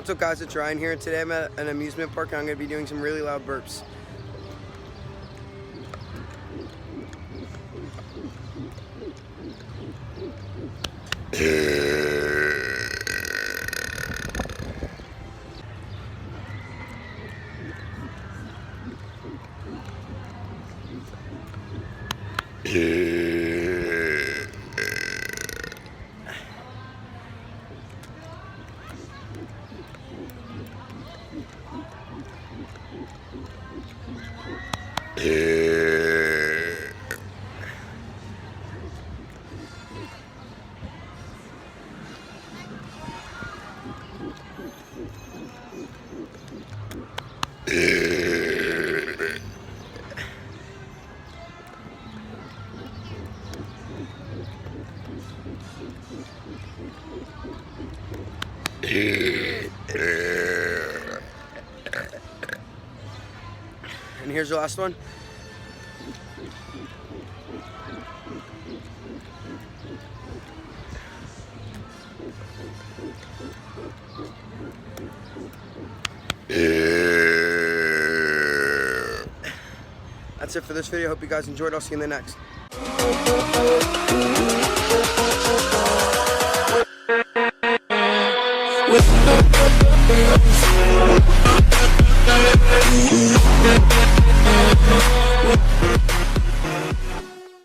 What's up guys, it's Ryan here. Today I'm at an amusement park and I'm going to be doing some really loud burps. And here's the last one. That's it for this video. Hope you guys enjoyed. I'll see you in the next.